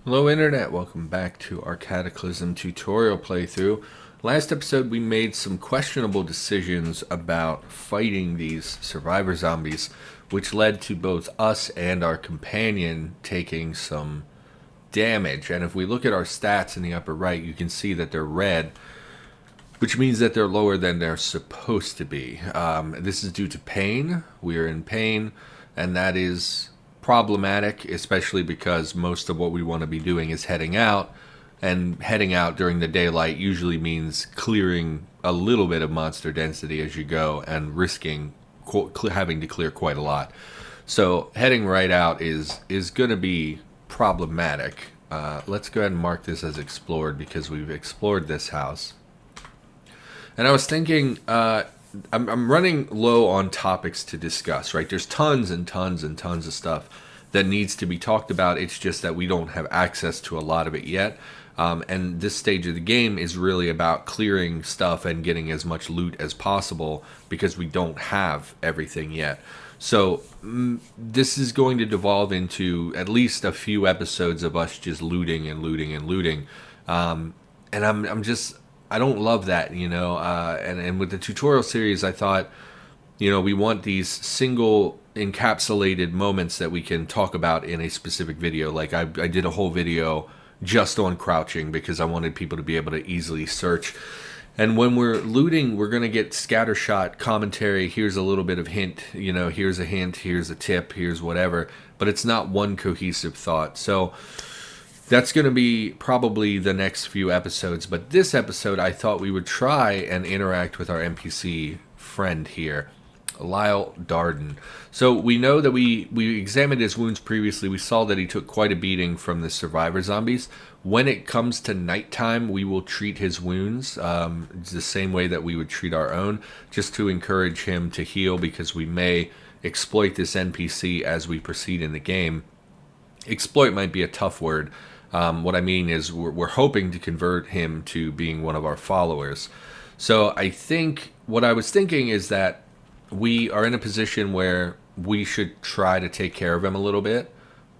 Hello Internet, welcome back to our Cataclysm tutorial playthrough. Last episode we made some questionable decisions about fighting these survivor zombies, which led to both us and our companion taking some damage. And if we look at our stats in the upper right, you can see that they're red, which means that they're lower than they're supposed to be. This is due to pain. We are in pain, and that is problematic, especially because most of what we want to be doing is heading out, and heading out during the daylight usually means clearing a little bit of monster density as you go and risking having to clear quite a lot. So heading right out is going to be problematic. Let's go ahead and mark this as explored because we've explored this house. And I was thinking, I'm running low on topics to discuss, right? There's tons and tons and tons of stuff that needs to be talked about. It's just that we don't have access to a lot of it yet. And this stage of the game is really about clearing stuff and getting as much loot as possible because we don't have everything yet. So this is going to devolve into at least a few episodes of us just looting and looting and looting. And I don't love that, you know, and with the tutorial series, I thought, you know, we want these single encapsulated moments that we can talk about in a specific video. Like I did a whole video just on crouching because I wanted people to be able to easily search. And when we're looting, we're going to get scattershot commentary. Here's a little bit of hint, you know, here's a hint, here's a tip, here's whatever. But it's not one cohesive thought. So that's going to be probably the next few episodes. But this episode, I thought we would try and interact with our NPC friend here, Lyle Darden. So we know that we examined his wounds previously. We saw that he took quite a beating from the survivor zombies. When it comes to nighttime, we will treat his wounds the same way that we would treat our own, just to encourage him to heal, because we may exploit this NPC as we proceed in the game. Exploit might be a tough word. What I mean is we're hoping to convert him to being one of our followers. So I think what I was thinking is that we are in a position where we should try to take care of him a little bit.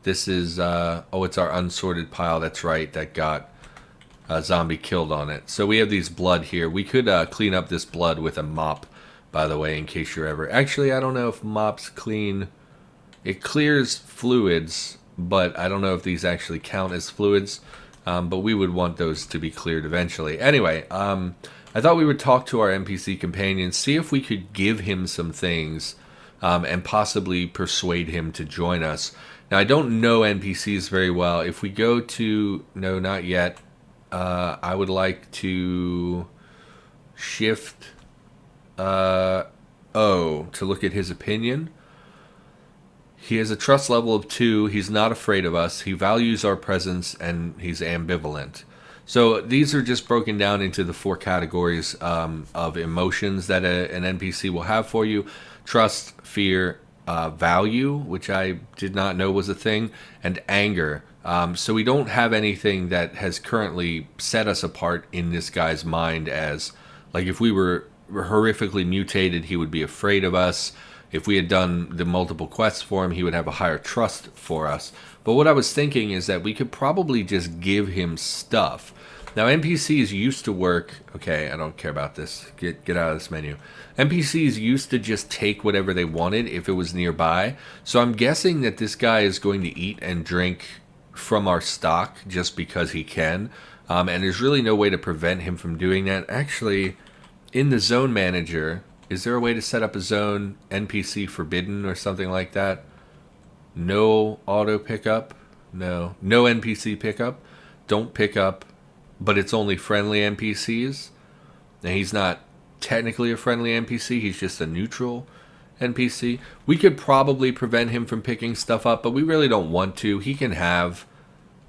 This is, it's our unsorted pile, that's right, that got a zombie killed on it. So we have these blood here. We could clean up this blood with a mop, by the way, in case you're ever... Actually, I don't know if mops clean... It clears fluids, but I don't know if these actually count as fluids. But we would want those to be cleared eventually. Anyway, I thought we would talk to our NPC companion, see if we could give him some things, and possibly persuade him to join us. Now, I don't know NPCs very well. If we go to... No, not yet. I would like to shift O to look at his opinion. He has a trust level of 2. He's not afraid of us. He values our presence, and he's ambivalent. So these are just broken down into the 4 categories of emotions that an NPC will have for you. Trust, fear, value, which I did not know was a thing, and anger. So we don't have anything that has currently set us apart in this guy's mind as, like, if we were horrifically mutated, he would be afraid of us. If we had done the multiple quests for him, he would have a higher trust for us. But what I was thinking is that we could probably just give him stuff. Now, NPCs used to work... Okay, I don't care about this. Get out of this menu. NPCs used to just take whatever they wanted if it was nearby. So I'm guessing that this guy is going to eat and drink from our stock just because he can. And there's really no way to prevent him from doing that. Actually, in the zone manager... Is there a way to set up a zone NPC forbidden or something like that? No auto pickup? No. No NPC pickup? Don't pick up, but it's only friendly NPCs? And he's not technically a friendly NPC, he's just a neutral NPC. We could probably prevent him from picking stuff up, but we really don't want to. He can have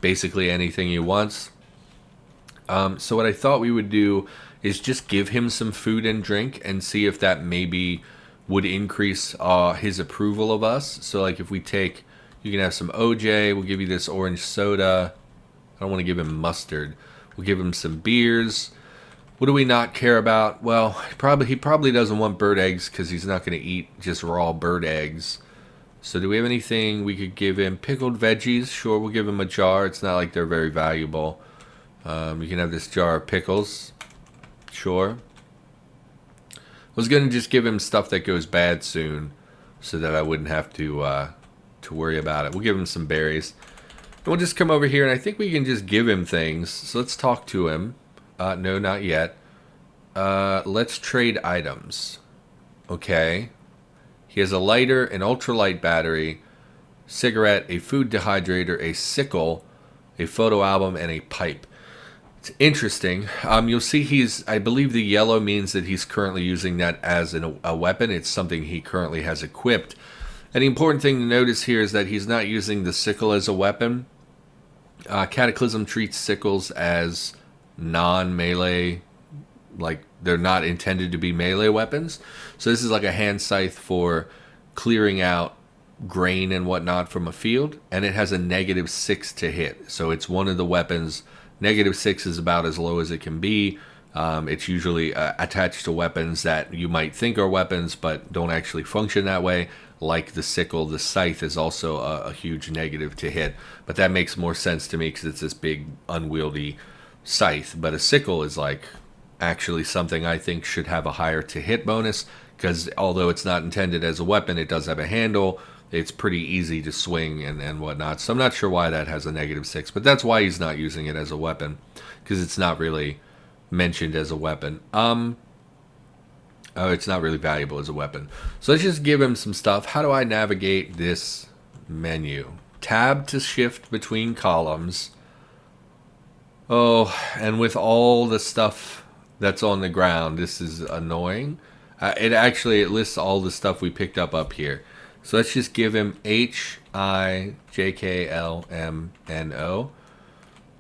basically anything he wants. So what I thought we would do is just give him some food and drink and see if that maybe would increase his approval of us. So like if we take, you can have some OJ, we'll give you this orange soda. I don't want to give him mustard. We'll give him some beers. What do we not care about? Well, he probably doesn't want bird eggs because he's not going to eat just raw bird eggs. So do we have anything we could give him? Pickled veggies, sure, we'll give him a jar. It's not like they're very valuable. You can have this jar of pickles, sure. I was going to just give him stuff that goes bad soon so that I wouldn't have to worry about it. We'll give him some berries. And we'll just come over here, and I think we can just give him things. So let's talk to him. No, not yet. Let's trade items. Okay. He has a lighter, an ultralight battery, cigarette, a food dehydrator, a sickle, a photo album, and a pipe. It's interesting. You'll see I believe the yellow means that he's currently using that as a weapon. It's something he currently has equipped. And the important thing to notice here is that he's not using the sickle as a weapon. Cataclysm treats sickles as non-melee, like they're not intended to be melee weapons. So this is like a hand scythe for clearing out grain and whatnot from a field, and it has a -6 to hit. So it's one of the weapons. -6 is about as low as it can be. It's usually attached to weapons that you might think are weapons but don't actually function that way, like the sickle. The scythe is also a huge negative to hit, but that makes more sense to me because it's this big unwieldy scythe. But a sickle is like actually something I think should have a higher to hit bonus, because although it's not intended as a weapon, it does have a handle. It's pretty easy to swing and whatnot. So I'm not sure why that has a -6, but that's why he's not using it as a weapon, because it's not really mentioned as a weapon. It's not really valuable as a weapon. So let's just give him some stuff. How do I navigate this menu? Tab to shift between columns. Oh, and with all the stuff that's on the ground, this is annoying. It lists all the stuff we picked up here. So let's just give him HIJKLMNO.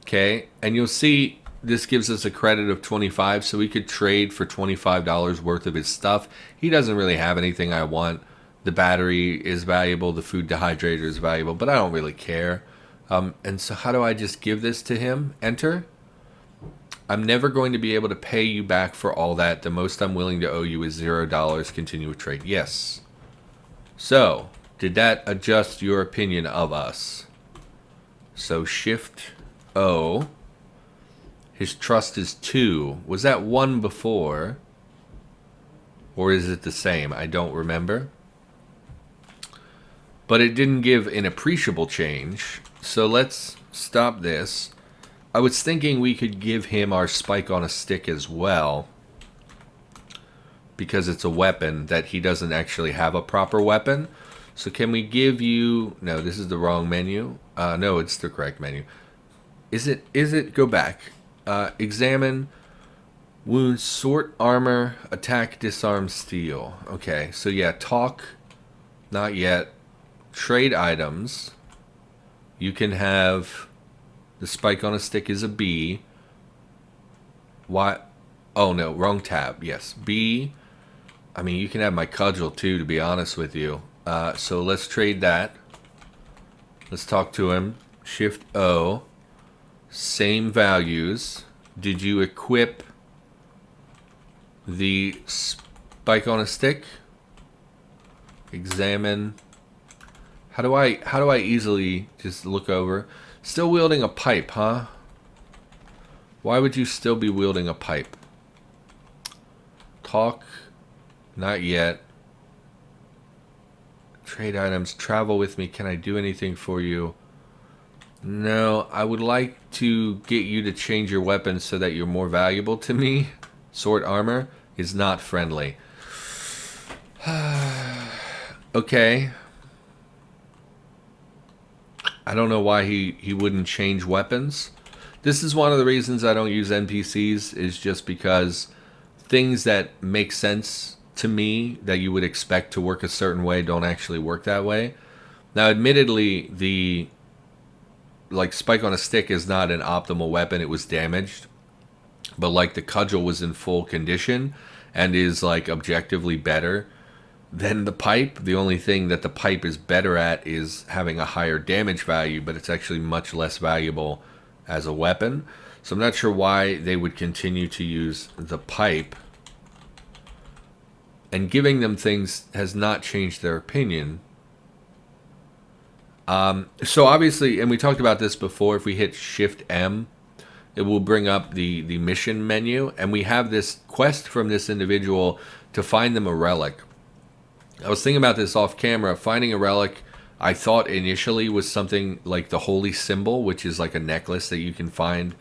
Okay, and you'll see this gives us a credit of 25, so we could trade for $25 worth of his stuff. He doesn't really have anything I want. The battery is valuable, the food dehydrator is valuable, but I don't really care. And so how do I just give this to him? Enter. I'm never going to be able to pay you back for all that. The most I'm willing to owe you is $0. Continue with trade. Yes. So, did that adjust your opinion of us? So, Shift O. His trust is 2. Was that 1 before? Or is it the same? I don't remember. But it didn't give an appreciable change. So, let's stop this. I was thinking we could give him our spike on a stick as well, because it's a weapon that he doesn't actually have a proper weapon. So can we give you... No, this is the wrong menu. No, it's the correct menu. Is it? Go back. Examine, wounds, sort armor, attack, disarm, steal. Okay, so yeah, talk, not yet. Trade items. You can have... The spike on a stick is a B. Why? Oh, no, wrong tab. Yes, B. I mean, you can have my cudgel, too, to be honest with you. So let's trade that. Let's talk to him. Shift O. Same values. Did you equip the spike on a stick? Examine. How do I easily just look over? Still wielding a pipe, huh? Why would you still be wielding a pipe? Talk. Not yet. Trade items. Travel with me. Can I do anything for you? No. I would like to get you to change your weapon so that you're more valuable to me. Sword armor is not friendly. Okay. I don't know why he wouldn't change weapons. This is one of the reasons I don't use NPCs, is just because things that make sense to me that you would expect to work a certain way don't actually work that way. Now, admittedly, the spike on a stick is not an optimal weapon. It was damaged. But like the cudgel was in full condition and is like objectively better than the pipe. The only thing that the pipe is better at is having a higher damage value, but it's actually much less valuable as a weapon. So I'm not sure why they would continue to use the pipe. And giving them things has not changed their opinion. So obviously, and we talked about this before, if we hit Shift M, it will bring up the mission menu, and we have this quest from this individual to find them a relic. I was thinking about this off camera. Finding a relic, I thought initially was something like the holy symbol, which is like a necklace that you can find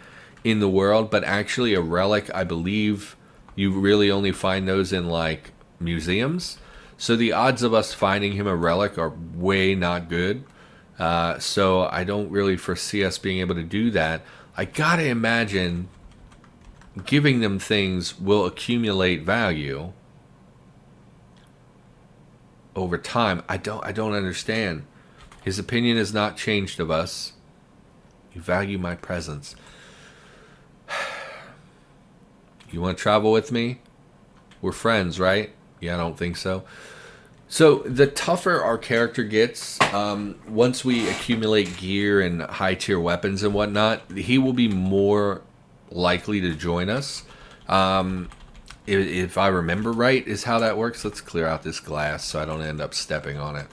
in the world, but actually a relic, I believe you really only find those in like museums. So the odds of us finding him a relic are way not good. So I don't really foresee us being able to do that. I gotta imagine giving them things will accumulate value over time. I don't understand. His opinion has not changed of us. You value my presence. You want to travel with me? We're friends, right? Yeah, I don't think so. So the tougher our character gets, once we accumulate gear and high tier weapons and whatnot, he will be more likely to join us. If I remember right, is how that works. Let's clear out this glass so I don't end up stepping on it.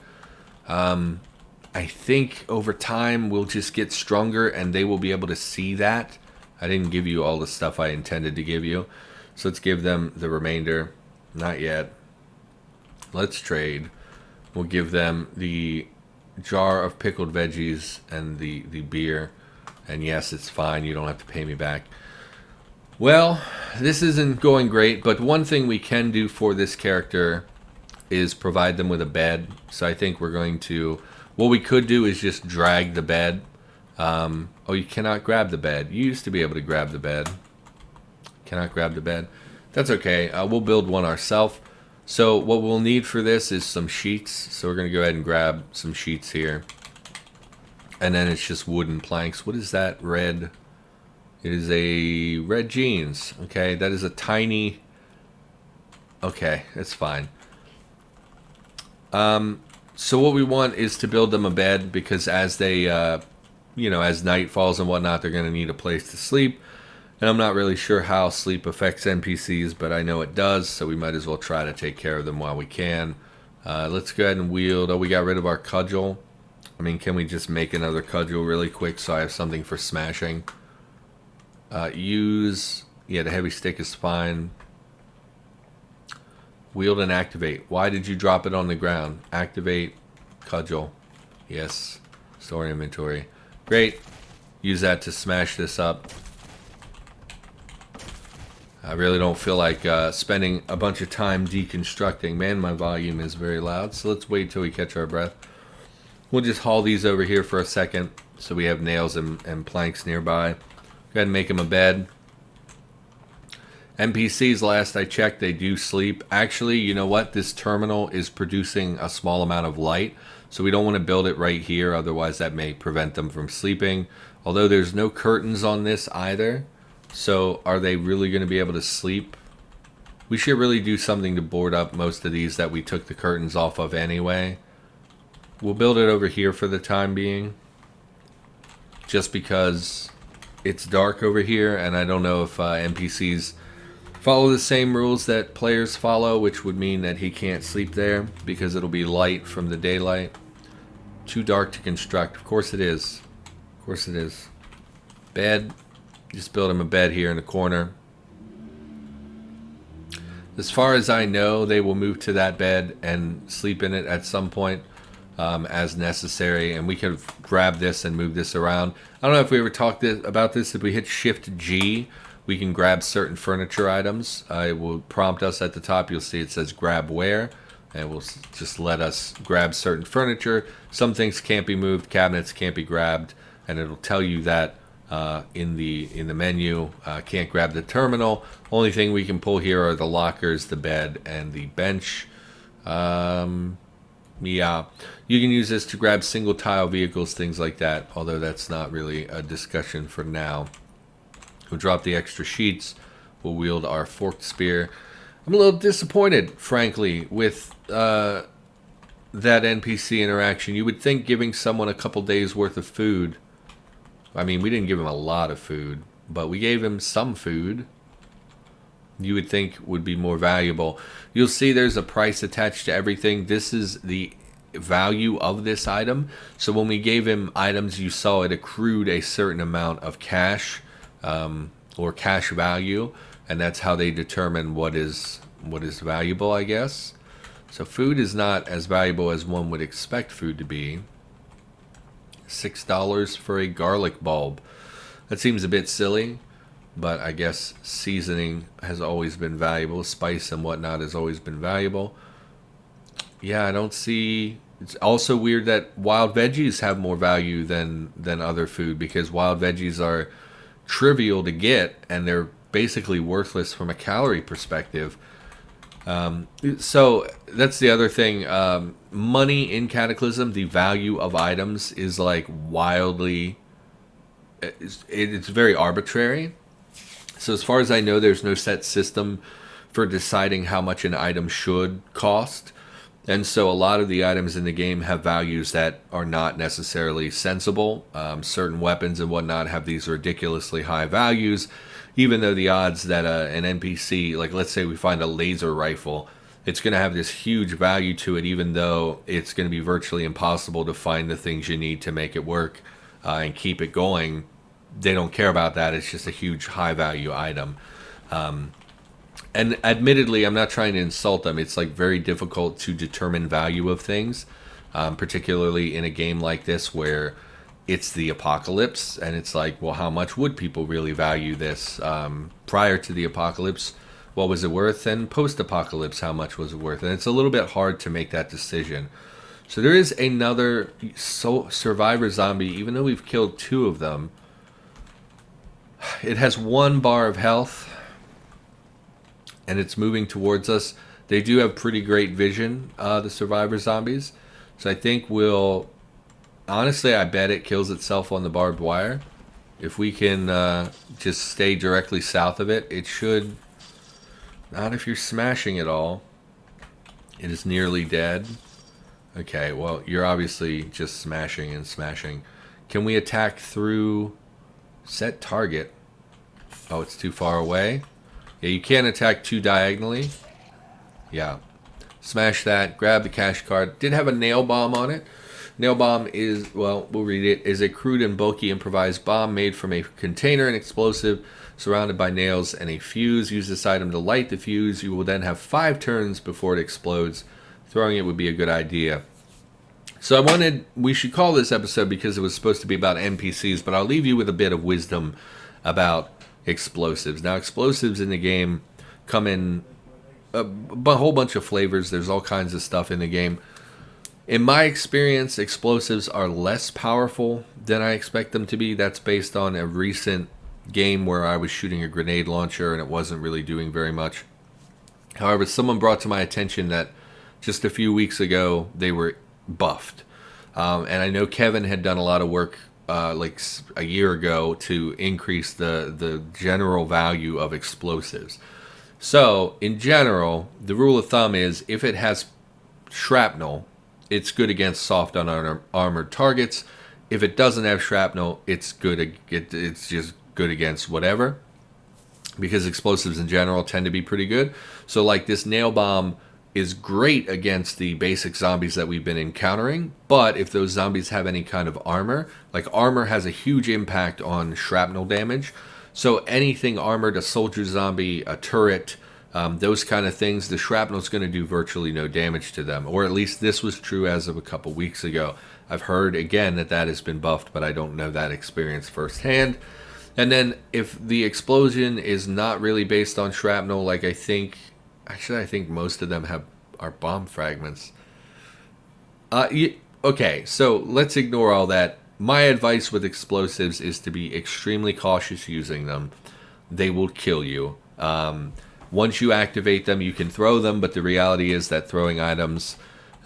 I think over time we'll just get stronger and they will be able to see that. I didn't give you all the stuff I intended to give you. So let's give them the remainder. Not yet. Let's trade. We'll give them the jar of pickled veggies and the beer. And yes, it's fine. You don't have to pay me back. Well, this isn't going great, but one thing we can do for this character is provide them with a bed. So I think we're going to... What we could do is just drag the bed. Oh, you cannot grab the bed. You used to be able to grab the bed. Cannot grab the bed. That's okay. We'll build one ourselves. So what we'll need for this is some sheets. So we're going to go ahead and grab some sheets here. And then it's just wooden planks. What is that red? It is a red jeans. Okay, that is a tiny... Okay, it's fine. So what we want is to build them a bed because as they, as night falls and whatnot, they're going to need a place to sleep. And I'm not really sure how sleep affects NPCs, but I know it does, so we might as well try to take care of them while we can. Let's go ahead and wield... Oh, we got rid of our cudgel. I mean, can we just make another cudgel really quick so I have something for smashing? Use... Yeah, the heavy stick is fine. Wield and activate. Why did you drop it on the ground? Activate cudgel. Yes. Store inventory. Great. Use that to smash this up. I really don't feel like spending a bunch of time deconstructing. Man, my volume is very loud, so let's wait till we catch our breath. We'll just haul these over here for a second so we have nails and planks nearby. Go ahead and make them a bed. NPCs, last I checked, they do sleep. Actually, you know what? This terminal is producing a small amount of light, so we don't want to build it right here, otherwise that may prevent them from sleeping. Although there's no curtains on this either. So are they really going to be able to sleep? We should really do something to board up most of these that we took the curtains off of anyway. We'll build it over here for the time being. Just because it's dark over here and I don't know if NPCs follow the same rules that players follow, which would mean that he can't sleep there because it'll be light from the daylight. Too dark to construct. Of course it is. Of course it is. Bed. Just build him a bed here in the corner. As far as I know, they will move to that bed and sleep in it at some point as necessary. And we could grab this and move this around. I don't know if we ever talked about this. If we hit Shift G, we can grab certain furniture items. It will prompt us at the top. You'll see it says grab where. And it will just let us grab certain furniture. Some things can't be moved. Cabinets can't be grabbed. And it'll tell you that in the menu. Can't grab the terminal. Only thing we can pull here are the lockers, the bed, and the bench. Yeah, you can use this to grab single tile vehicles, things like that, although that's not really a discussion for now. We'll drop the extra sheets. We'll wield our forked spear. I'm a little disappointed, frankly, with that NPC interaction. You would think giving someone a couple days worth of food... I mean, we didn't give him a lot of food, but we gave him some food. You would think would be more valuable. You'll see there's a price attached to everything. This is the value of this item. So when we gave him items, you saw it accrued a certain amount of cash, or cash value, and that's how they determine what is valuable, I guess. So food is not as valuable as one would expect food to be. $6 for a garlic bulb. That seems a bit silly, but I guess seasoning has always been valuable. Spice and whatnot has always been valuable. Yeah, I don't see... It's also weird that wild veggies have more value than other food, because wild veggies are trivial to get and they're basically worthless from a calorie perspective. So that's the other thing. Money in Cataclysm, the value of items is like wildly... It's very arbitrary. So as far as I know, there's no set system for deciding how much an item should cost. And so a lot of the items in the game have values that are not necessarily sensible. Certain weapons and whatnot have these ridiculously high values, even though the odds that an NPC, like let's say we find a laser rifle, it's going to have this huge value to it, even though it's going to be virtually impossible to find the things you need to make it work and keep it going. They don't care about that. It's just a huge high value item. And admittedly, I'm not trying to insult them. It's like very difficult to determine value of things, particularly in a game like this where it's the apocalypse, and it's like, well, how much would people really value this? Prior to the apocalypse, what was it worth? And post-apocalypse, how much was it worth? And it's a little bit hard to make that decision. So there is another survivor zombie, even though we've killed 2 of them. It has 1 bar of health, and it's moving towards us. They do have pretty great vision, the survivor zombies. So I think we'll... Honestly, I bet it kills itself on the barbed wire. If we can just stay directly south of it, it should... Not if you're smashing it all. It is nearly dead. Okay, well, you're obviously just smashing and smashing. Can we attack through... Set target? Oh, it's too far away. Yeah, you can't attack too diagonally. Yeah. Smash that. Grab the cash card. Did have a nail bomb on it. Nail bomb is, well, we'll read it, is a crude and bulky improvised bomb made from a container and explosive surrounded by nails and a fuse. Use this item to light the fuse. You will then have 5 turns before it explodes. Throwing it would be a good idea. So we should call this episode, because it was supposed to be about NPCs, but I'll leave you with a bit of wisdom about explosives. Now, explosives in the game come in a whole bunch of flavors. There's all kinds of stuff in the game. In my experience, explosives are less powerful than I expect them to be. That's based on a recent game where I was shooting a grenade launcher and it wasn't really doing very much. However, someone brought to my attention that just a few weeks ago they were buffed. And I know Kevin had done a lot of work like a year ago to increase the general value of explosives. So, in general, the rule of thumb is if it has shrapnel, it's good against soft unarmored targets. If it doesn't have shrapnel, it's just good against whatever, because explosives in general tend to be pretty good. So like this nail bomb is great against the basic zombies that we've been encountering, but if those zombies have any kind of armor, like armor has a huge impact on shrapnel damage. So anything armored, a soldier zombie, a turret, those kind of things, the shrapnel is going to do virtually no damage to them. Or at least this was true as of a couple weeks ago. I've heard, again, that has been buffed, but I don't know that experience firsthand. And then if the explosion is not really based on shrapnel, like I think most of them are bomb fragments. Okay, so let's ignore all that. My advice with explosives is to be extremely cautious using them. They will kill you. Once you activate them, you can throw them, but the reality is that throwing items,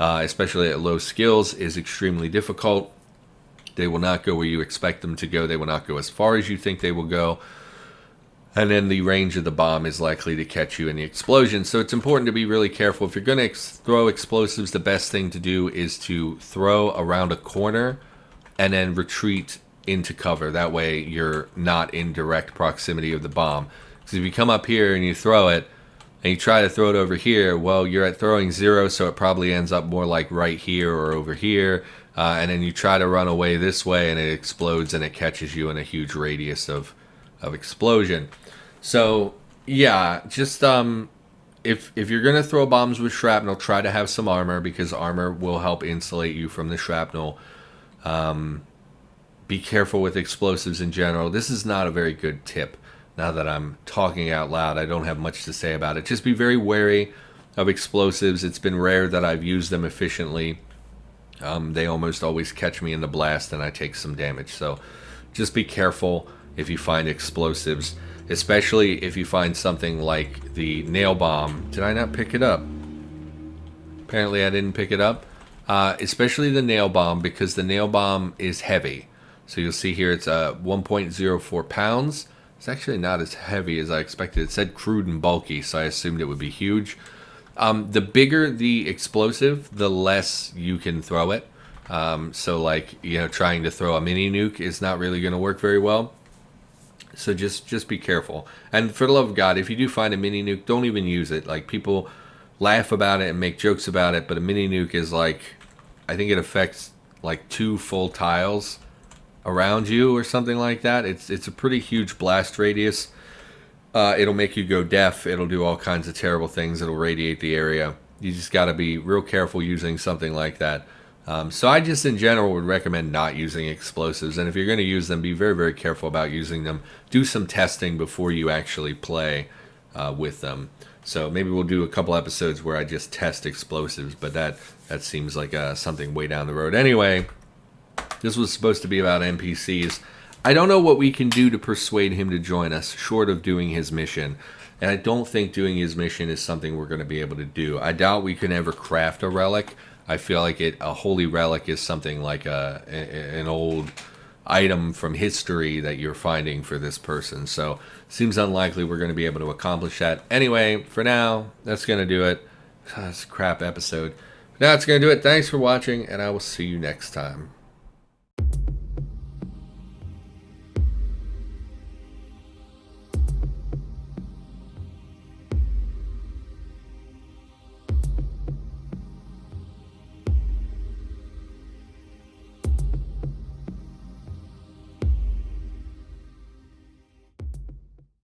especially at low skills, is extremely difficult. They will not go where you expect them to go. They will not go as far as you think they will go. And then the range of the bomb is likely to catch you in the explosion. So it's important to be really careful. If you're going to throw explosives, the best thing to do is to throw around a corner and then retreat into cover. That way you're not in direct proximity of the bomb. Because if you come up here and you throw it, and you try to throw it over here, well, you're at throwing 0, so it probably ends up more like right here or over here. And then you try to run away this way, and it explodes, and it catches you in a huge radius of explosion. So yeah, just if you're gonna throw bombs with shrapnel, try to have some armor, because armor will help insulate you from the shrapnel. Be careful with explosives in general. This is not a very good tip. Now that I'm talking out loud, I don't have much to say about it. Just be very wary of explosives. It's been rare that I've used them efficiently. They almost always catch me in the blast, and I take some damage. So just be careful if you find explosives, especially if you find something like the nail bomb. Did I not pick it up? Apparently I didn't pick it up. Especially the nail bomb, because the nail bomb is heavy. So you'll see here it's 1.04 pounds. It's actually not as heavy as I expected. It said crude and bulky, so I assumed it would be huge. The bigger the explosive, the less you can throw it. So like, trying to throw a mini nuke is not really going to work very well. So just be careful. And for the love of God, if you do find a mini nuke, don't even use it. Like, people laugh about it and make jokes about it, but a mini nuke is like, I think it affects like 2 full tiles around you or something like that. It's a pretty huge blast radius. It'll make you go deaf. It'll do all kinds of terrible things. It'll radiate the area. You just got to be real careful using something like that. So I just in general would recommend not using explosives. And if you're going to use them, be very, very careful about using them. Do some testing before you actually play with them. So maybe we'll do a couple episodes where I just test explosives, but that seems like something way down the road. Anyway, this was supposed to be about NPCs. I don't know what we can do to persuade him to join us, short of doing his mission. And I don't think doing his mission is something we're going to be able to do. I doubt we can ever craft a relic. I feel like a holy relic is something like an old item from history that you're finding for this person. So seems unlikely we're going to be able to accomplish that. Anyway, for now, that's going to do it. That's a crap episode. Now that's going to do it. Thanks for watching, and I will see you next time.